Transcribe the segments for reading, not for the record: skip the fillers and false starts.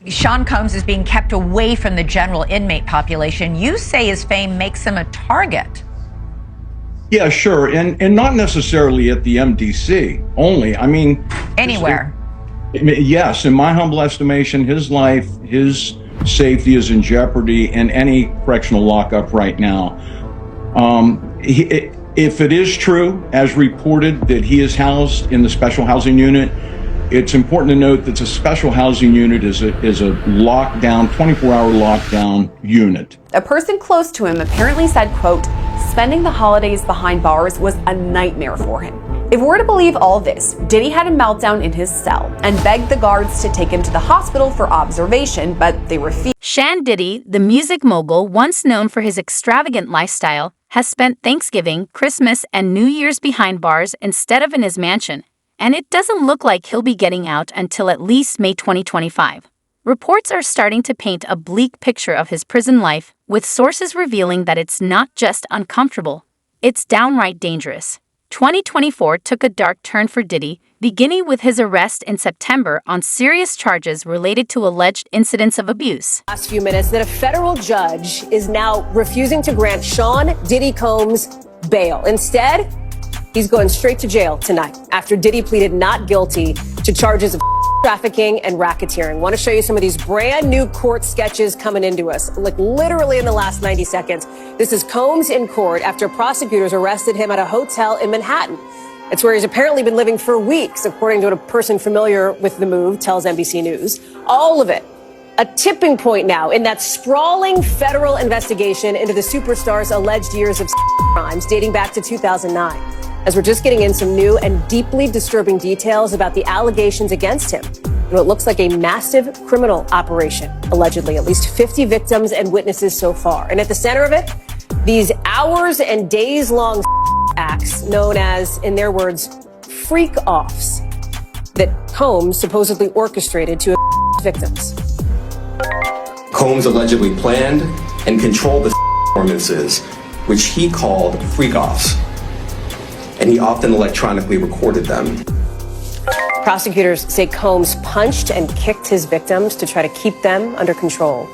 Sean Combs is being kept away from the general inmate population. You say his fame makes him a target. Yeah, sure. And not necessarily at the MDC only. I mean, anywhere. Yes, in my humble estimation, his life, his safety is in jeopardy in any correctional lockup right now. If it is true, as reported, that he is housed in the special housing unit, it's important to note that the special housing unit is a lockdown, 24-hour lockdown unit. A person close to him apparently said, quote, spending the holidays behind bars was a nightmare for him. If we're to believe all this, Diddy had a meltdown in his cell and begged the guards to take him to the hospital for observation, but they refused. Shan Diddy, the music mogul once known for his extravagant lifestyle, has spent Thanksgiving, Christmas, and New Year's behind bars instead of in his mansion, and it doesn't look like he'll be getting out until at least May 2025. Reports are starting to paint a bleak picture of his prison life, with sources revealing that it's not just uncomfortable, it's downright dangerous. 2024 took a dark turn for Diddy, beginning with his arrest in September on serious charges related to alleged incidents of abuse. Last few minutes that a federal judge is now refusing to grant Sean Diddy Combs bail. Instead, he's going straight to jail tonight after Diddy pleaded not guilty to charges of trafficking and racketeering. Want to show you some of these brand new court sketches coming into us, like literally in the last 90 seconds. This is Combs in court after prosecutors arrested him at a hotel in Manhattan. It's where he's apparently been living for weeks, according to what a person familiar with the move tells NBC News. All of it a tipping point now in that sprawling federal investigation into the superstar's alleged years of crimes dating back to 2009. As we're just getting in some new and deeply disturbing details about the allegations against him in what looks like a massive criminal operation, allegedly. At least 50 victims and witnesses so far. And at the center of it, these hours and days-long acts known as, in their words, freak-offs that Combs supposedly orchestrated to victims. Combs allegedly planned and controlled the performances, which he called freak-offs. And he often electronically recorded them. Prosecutors say Combs punched and kicked his victims to try to keep them under control.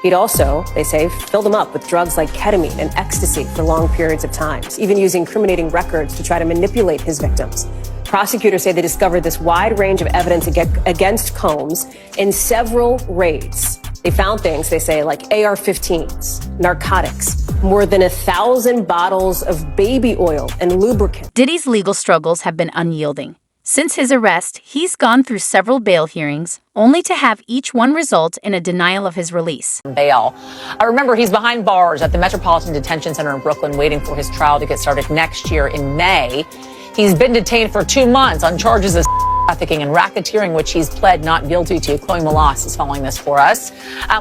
He'd also, they say, filled them up with drugs like ketamine and ecstasy for long periods of time, even using incriminating records to try to manipulate his victims. Prosecutors say they discovered this wide range of evidence against Combs in several raids. They found things, they say, like AR-15s, narcotics, more than 1,000 bottles of baby oil and lubricant. Diddy's legal struggles have been unyielding. Since his arrest, he's gone through several bail hearings, only to have each one result in a denial of his release. Bail. I remember he's behind bars at the Metropolitan Detention Center in Brooklyn, waiting for his trial to get started next year in May. He's been detained for 2 months on charges of trafficking and racketeering, which he's pled not guilty to. Chloe Malas is following this for us.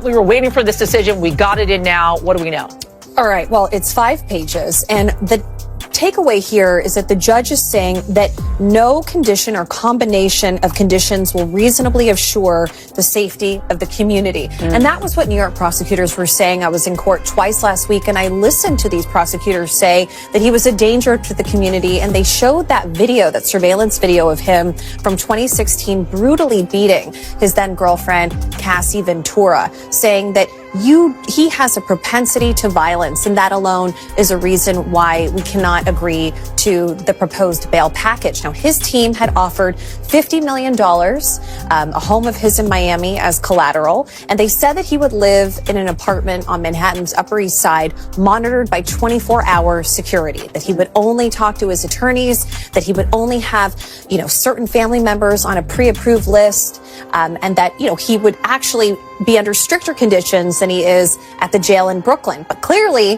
We were waiting for this decision. We got it in now. What do we know? All right. Well, it's 5 pages. And the takeaway here is that the judge is saying that no condition or combination of conditions will reasonably assure the safety of the community. And that was what New York prosecutors were saying. I was in court twice last week, and I listened to these prosecutors say that he was a danger to the community. And they showed that video, that surveillance video of him from 2016 brutally beating his then girlfriend, Cassie Ventura, saying that he has a propensity to violence, and that alone is a reason why we cannot agree to the proposed bail package. Now, his team had offered $50 million, a home of his in Miami as collateral, and they said that he would live in an apartment on Manhattan's Upper East Side, monitored by 24-hour security, that he would only talk to his attorneys, that he would only have, certain family members on a pre-approved list, and that, he would actually be under stricter conditions than he is at the jail in Brooklyn. But clearly,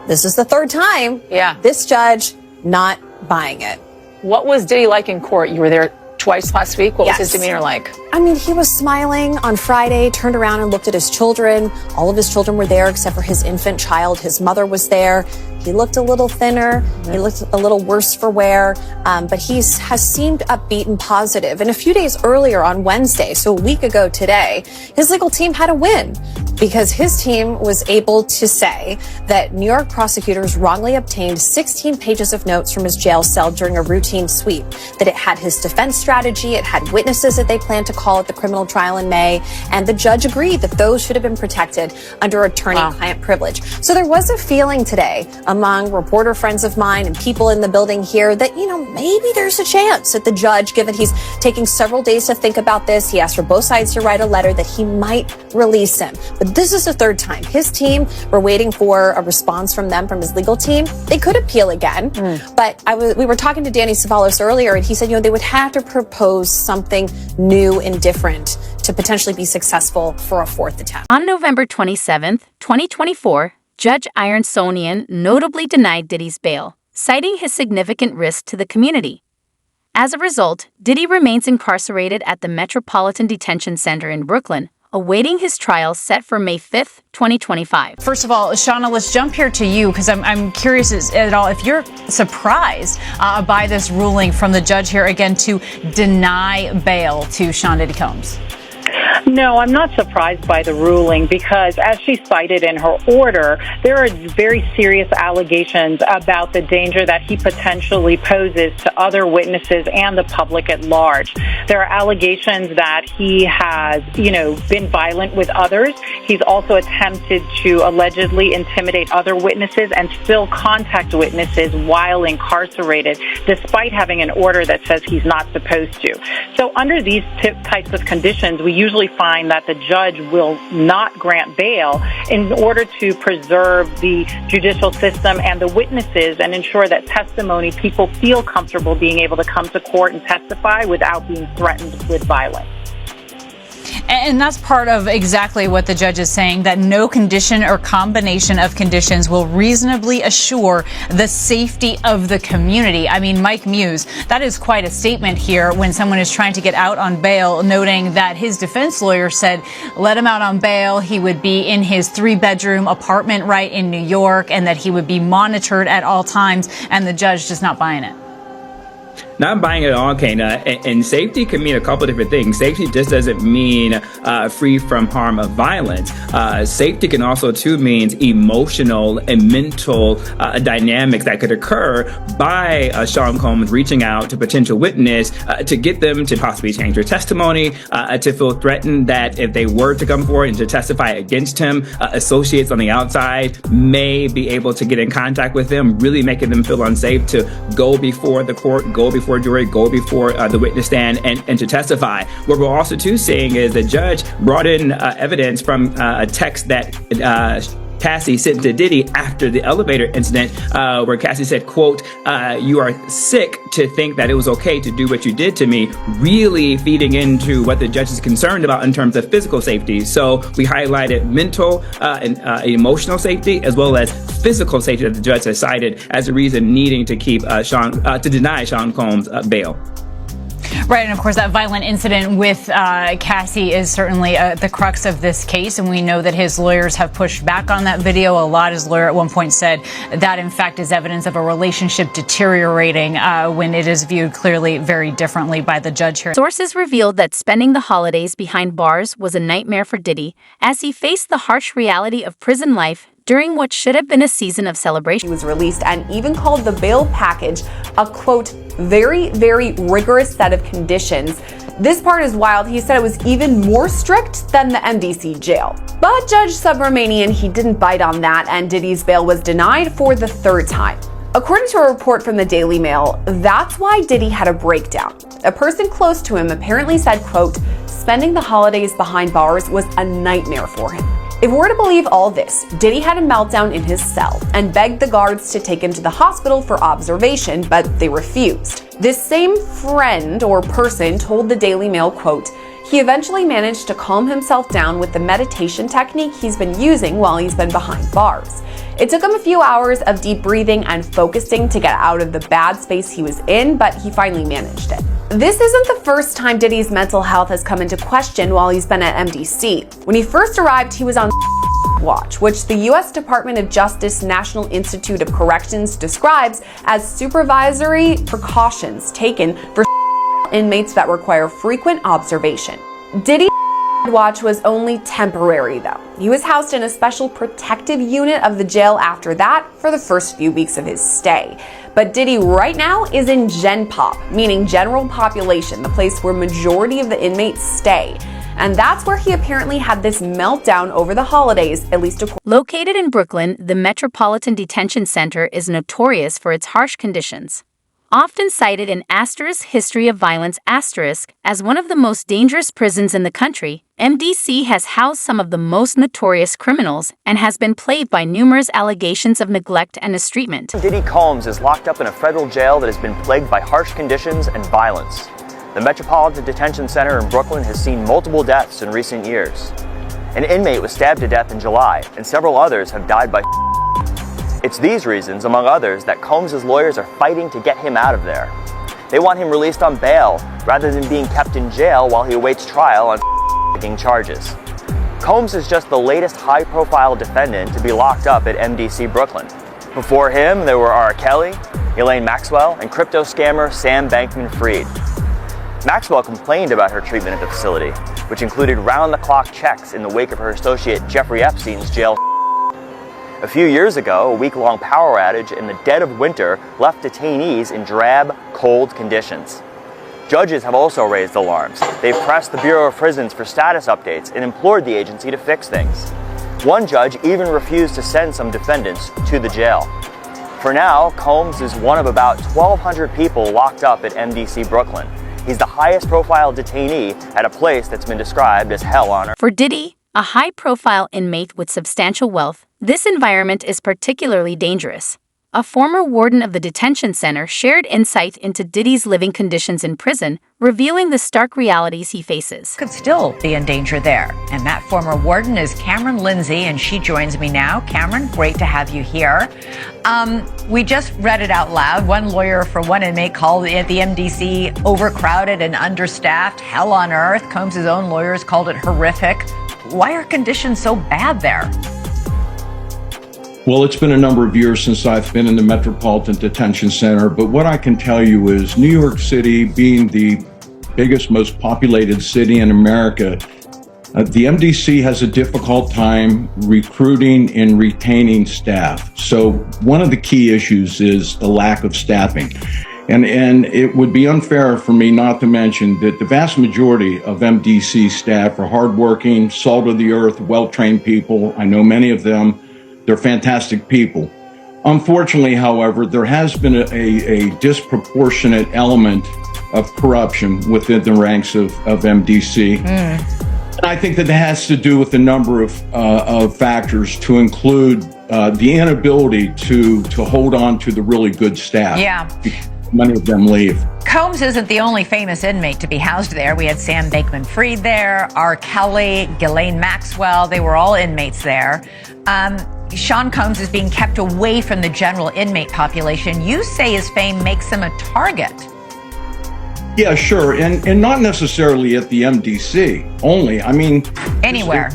this is the third time. Yeah. This judge not buying it. What was Diddy like in court? You were there twice last week. What was his demeanor like? I mean, he was smiling on Friday, turned around and looked at his children. All of his children were there except for his infant child. His mother was there. He looked a little thinner. He looked a little worse for wear, but he has seemed upbeat and positive. And a few days earlier on Wednesday, so a week ago today, his legal team had a win. because his team was able to say that New York prosecutors wrongly obtained 16 pages of notes from his jail cell during a routine sweep, that it had his defense strategy, it had witnesses that they planned to call at the criminal trial in May, and the judge agreed that those should have been protected under attorney-client privilege. So there was a feeling today among reporter friends of mine and people in the building here that, maybe there's a chance that the judge, given he's taking several days to think about this, he asked for both sides to write a letter, that he might release him. But this is the third time. His team, we're waiting for a response from them, from his legal team. They could appeal again. But we were talking to Danny Savalos earlier, and he said, they would have to propose something new and different to potentially be successful for a fourth attempt. On November 27th, 2024, Judge Ironsonian notably denied Diddy's bail, citing his significant risk to the community. As a result, Diddy remains incarcerated at the Metropolitan Detention Center in Brooklyn, awaiting his trial set for May 5th, 2025. First of all, Shauna, let's jump here to you because I'm curious at all if you're surprised by this ruling from the judge here again to deny bail to Sean Diddy Combs. No, I'm not surprised by the ruling because, as she cited in her order, there are very serious allegations about the danger that he potentially poses to other witnesses and the public at large. There are allegations that he has, been violent with others. He's also attempted to allegedly intimidate other witnesses and still contact witnesses while incarcerated, despite having an order that says he's not supposed to. So under these types of conditions, we usually find that the judge will not grant bail in order to preserve the judicial system and the witnesses and ensure that people feel comfortable being able to come to court and testify without being threatened with violence. And that's part of exactly what the judge is saying, that no condition or combination of conditions will reasonably assure the safety of the community. I mean, Mike Muse, that is quite a statement here when someone is trying to get out on bail, noting that his defense lawyer said, let him out on bail. He would be in his 3-bedroom apartment right in New York and that he would be monitored at all times. And the judge just not buying it. Not buying it at all, Kana. And safety can mean a couple different things. Safety just doesn't mean free from harm of violence. Safety can also, too, means emotional and mental dynamics that could occur by Sean Combs reaching out to potential witness to get them to possibly change their testimony, to feel threatened that if they were to come forward and to testify against him, associates on the outside may be able to get in contact with them, really making them feel unsafe to go before the court, go before jury, go before the witness stand and to testify. What we're also too seeing is the judge brought in evidence from a text that Cassie sent to Diddy after the elevator incident, where Cassie said, quote, you are sick to think that it was okay to do what you did to me, really feeding into what the judge is concerned about in terms of physical safety. So we highlighted mental and emotional safety as well as physical safety that the judge has cited as a reason needing to keep to deny Sean Combs bail. Right, and of course that violent incident with Cassie is certainly the crux of this case, and we know that his lawyers have pushed back on that video a lot. His lawyer at one point said that in fact is evidence of a relationship deteriorating when it is viewed clearly very differently by the judge here. Sources revealed that spending the holidays behind bars was a nightmare for Diddy as he faced the harsh reality of prison life during what should have been a season of celebration. He was released and even called the bail package a, quote, very, very rigorous set of conditions. This part is wild. He said it was even more strict than the MDC jail. But Judge Subramanian, he didn't bite on that, and Diddy's bail was denied for the third time. According to a report from the Daily Mail, that's why Diddy had a breakdown. A person close to him apparently said, quote, spending the holidays behind bars was a nightmare for him. If we're to believe all this, Diddy had a meltdown in his cell and begged the guards to take him to the hospital for observation, but they refused. This same friend or person told the Daily Mail, quote, he eventually managed to calm himself down with the meditation technique he's been using while he's been behind bars. It took him a few hours of deep breathing and focusing to get out of the bad space he was in, but he finally managed it. This isn't the first time Diddy's mental health has come into question while he's been at MDC. When he first arrived, he was on watch, which the U.S. Department of Justice National Institute of Corrections describes as supervisory precautions taken for inmates that require frequent observation. Diddy watch was only temporary, though. He was housed in a special protective unit of the jail after that for the first few weeks of his stay. But Diddy right now is in Gen Pop, meaning general population, the place where majority of the inmates stay. And that's where he apparently had this meltdown over the holidays, at least according. Located in Brooklyn, the Metropolitan Detention Center is notorious for its harsh conditions. Often cited in History of Violence as one of the most dangerous prisons in the country, MDC has housed some of the most notorious criminals and has been plagued by numerous allegations of neglect and mistreatment. Diddy Combs is locked up in a federal jail that has been plagued by harsh conditions and violence. The Metropolitan Detention Center in Brooklyn has seen multiple deaths in recent years. An inmate was stabbed to death in July, and several others have died by. It's these reasons, among others, that Combs' lawyers are fighting to get him out of there. They want him released on bail rather than being kept in jail while he awaits trial on charges. Combs is just the latest high-profile defendant to be locked up at MDC Brooklyn. Before him, there were R. Kelly, Elaine Maxwell, and crypto scammer Sam Bankman-Fried. Maxwell complained about her treatment at the facility, which included round-the-clock checks in the wake of her associate Jeffrey Epstein's jail. A few years ago, a week-long power outage in the dead of winter left detainees in drab, cold conditions. Judges have also raised alarms. They've pressed the Bureau of Prisons for status updates and implored the agency to fix things. One judge even refused to send some defendants to the jail. For now, Combs is one of about 1,200 people locked up at MDC Brooklyn. He's the highest-profile detainee at a place that's been described as hell on earth. For Diddy, a high-profile inmate with substantial wealth, this environment is particularly dangerous. A former warden of the detention center shared insight into Diddy's living conditions in prison, revealing the stark realities he faces. Could still be in danger there. And that former warden is Cameron Lindsay, and she joins me now. Cameron, great to have you here. We just read it out loud. One lawyer for one inmate called it the MDC overcrowded and understaffed, hell on earth. Combs' own lawyers called it horrific. Why are conditions so bad there? Well, it's been a number of years since I've been in the Metropolitan Detention Center, but what I can tell you is New York City, being the biggest, most populated city in America, the MDC has a difficult time recruiting and retaining staff. So one of the key issues is the lack of staffing. And it would be unfair for me not to mention that the vast majority of MDC staff are hardworking, salt of the earth, well-trained people. I know many of them. They're fantastic people. Unfortunately, however, there has been a disproportionate element of corruption within the ranks of MDC. And I think that has to do with a number of factors, to include the inability to hold on to the really good staff. Yeah. Many of them leave. Combs isn't the only famous inmate to be housed there. We had Sam Bankman-Fried there, R. Kelly, Ghislaine Maxwell. They were all inmates there. Sean Combs is being kept away from the general inmate population. You say his fame makes him a target. Yeah, sure. And not necessarily at the MDC only. I mean, anywhere.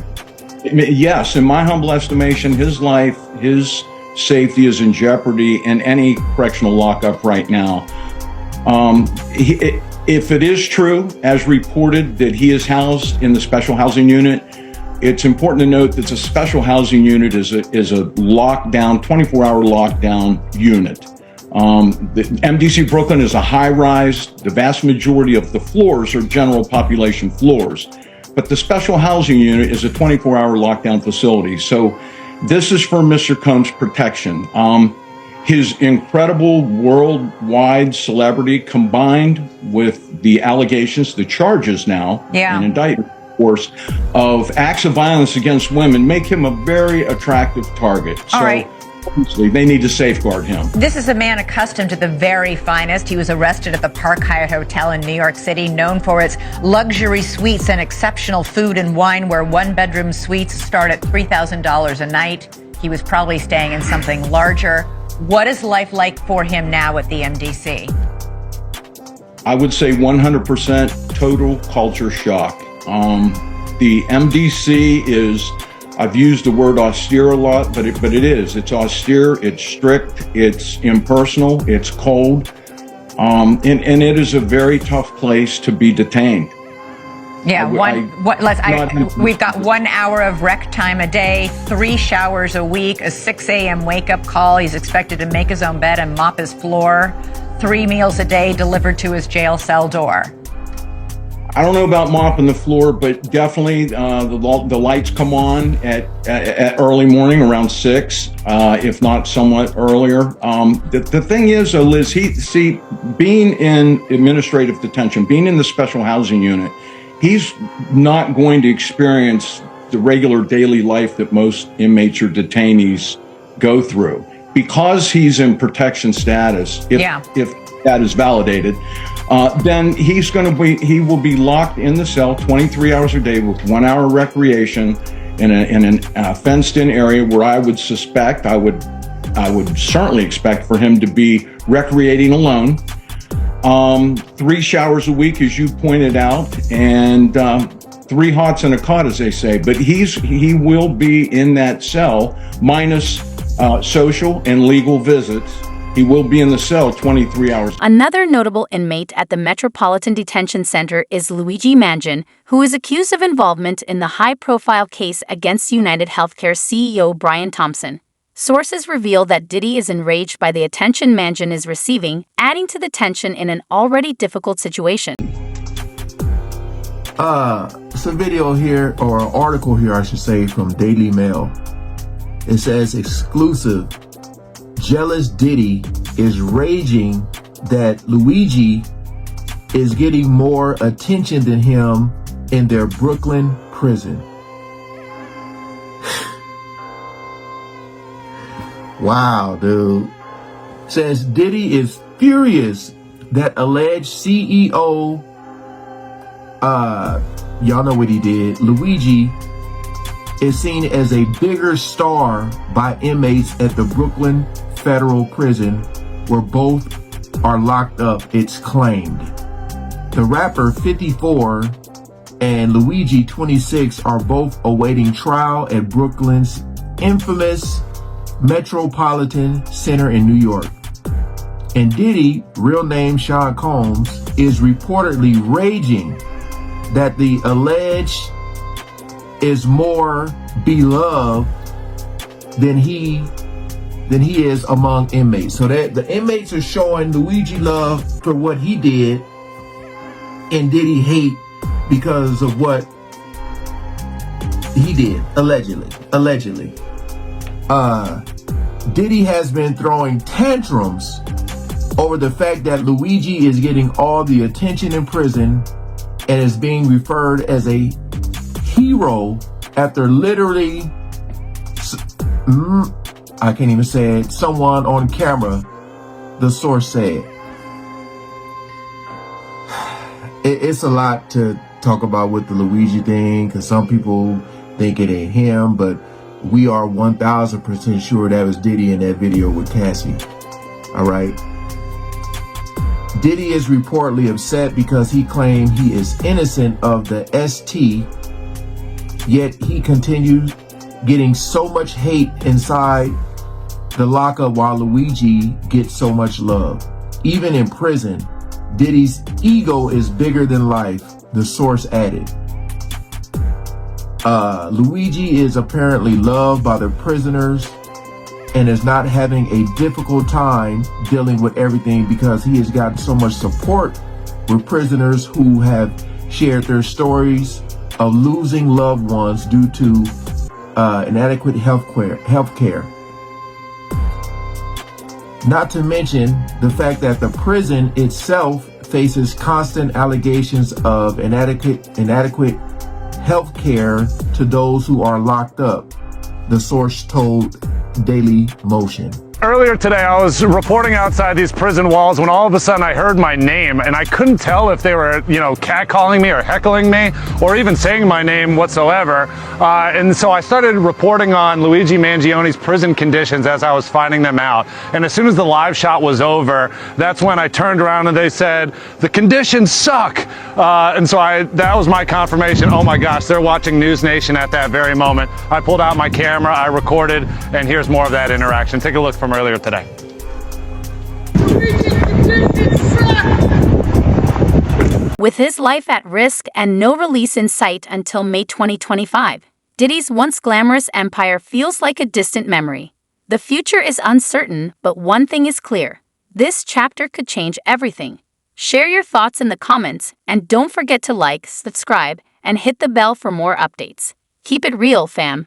Yes, in my humble estimation, his life, his safety is in jeopardy in any correctional lockup right now. If it is true, as reported, that he is housed in the special housing unit, it's important to note that the special housing unit is a lockdown, 24-hour lockdown unit. The MDC Brooklyn is a high-rise. The vast majority of the floors are general population floors. But the special housing unit is a 24-hour lockdown facility. So this is for Mr. Combs' protection. His incredible worldwide celebrity combined with the allegations, the charges now, and indictment, of course, of acts of violence against women make him a very attractive target. All right. Obviously, they need to safeguard him. This is a man accustomed to the very finest. He was arrested at the Park Hyatt Hotel in New York City, known for its luxury suites and exceptional food and wine, where one-bedroom suites start at $3,000 a night. He was probably staying in something larger. What is life like for him now at the MDC? I would say 100% total culture shock. The MDC is, I've used the word austere a lot, but it is. It's austere, it's strict, it's impersonal, it's cold, and it is a very tough place to be detained. Yeah, we've got 1 hour of rec time a day, 3 showers a week, a 6 a.m. wake-up call. He's expected to make his own bed and mop his floor. 3 meals a day delivered to his jail cell door. I don't know about mopping the floor, but definitely the lights come on at early morning around 6, if not somewhat earlier. The thing is, though, Liz, being in administrative detention, being in the special housing unit, he's not going to experience the regular daily life that most inmates or detainees go through. Because he's in protection status, if that is validated, then he will be locked in the cell 23 hours a day with 1 hour recreation in a fenced-in area where I would certainly expect for him to be recreating alone. 3 showers a week, as you pointed out, and 3 hots and a cot, as they say. But he will be in that cell minus social and legal visits. He will be in the cell 23 hours. Another notable inmate at the Metropolitan Detention Center is Luigi Mangin, who is accused of involvement in the high-profile case against United Healthcare CEO Brian Thompson. Sources reveal that Diddy is enraged by the attention Mangin is receiving, adding to the tension in an already difficult situation. It's a video here, or an article here, I should say, from Daily Mail. It says, exclusive, jealous Diddy is raging that Luigi is getting more attention than him in their Brooklyn prison. Wow, dude. Says Diddy is furious that alleged CEO, y'all know what he did, Luigi, is seen as a bigger star by inmates at the Brooklyn Federal Prison, where both are locked up, it's claimed. The rapper 54 and Luigi 26 are both awaiting trial at Brooklyn's infamous Metropolitan Center in New York. And Diddy, real name Sean Combs, is reportedly raging that the alleged is more beloved than he is among inmates. So that the inmates are showing Luigi love for what he did and Diddy hate because of what he did, allegedly. Diddy has been throwing tantrums over the fact that Luigi is getting all the attention in prison and is being referred as a hero after literally, I can't even say it, someone on camera, the source said. It's a lot to talk about with the Luigi thing, because some people think it ain't him, but we are 1000% sure that was Diddy in that video with Cassie. All right. Diddy is reportedly upset because he claimed he is innocent of the ST, yet he continues getting so much hate inside the lockup while Luigi gets so much love. Even in prison, Diddy's ego is bigger than life, the source added. Luigi is apparently loved by the prisoners and is not having a difficult time dealing with everything because he has gotten so much support with prisoners who have shared their stories of losing loved ones due to inadequate health care. Not to mention the fact that the prison itself faces constant allegations of inadequate health care to those who are locked up, the source told Daily Motion. Earlier today, I was reporting outside these prison walls when all of a sudden I heard my name, and I couldn't tell if they were, catcalling me or heckling me or even saying my name whatsoever. And so I started reporting on Luigi Mangione's prison conditions as I was finding them out. And as soon as the live shot was over, that's when I turned around and they said, "The conditions suck." And so that was my confirmation. Oh my gosh, they're watching News Nation at that very moment. I pulled out my camera, I recorded, and here's more of that interaction. Take a look from earlier today. With his life at risk and no release in sight until May 2025, Diddy's once glamorous empire feels like a distant memory. The future is uncertain, but one thing is clear. This chapter could change everything. Share your thoughts in the comments, and don't forget to like, subscribe, and hit the bell for more updates. Keep it real, fam.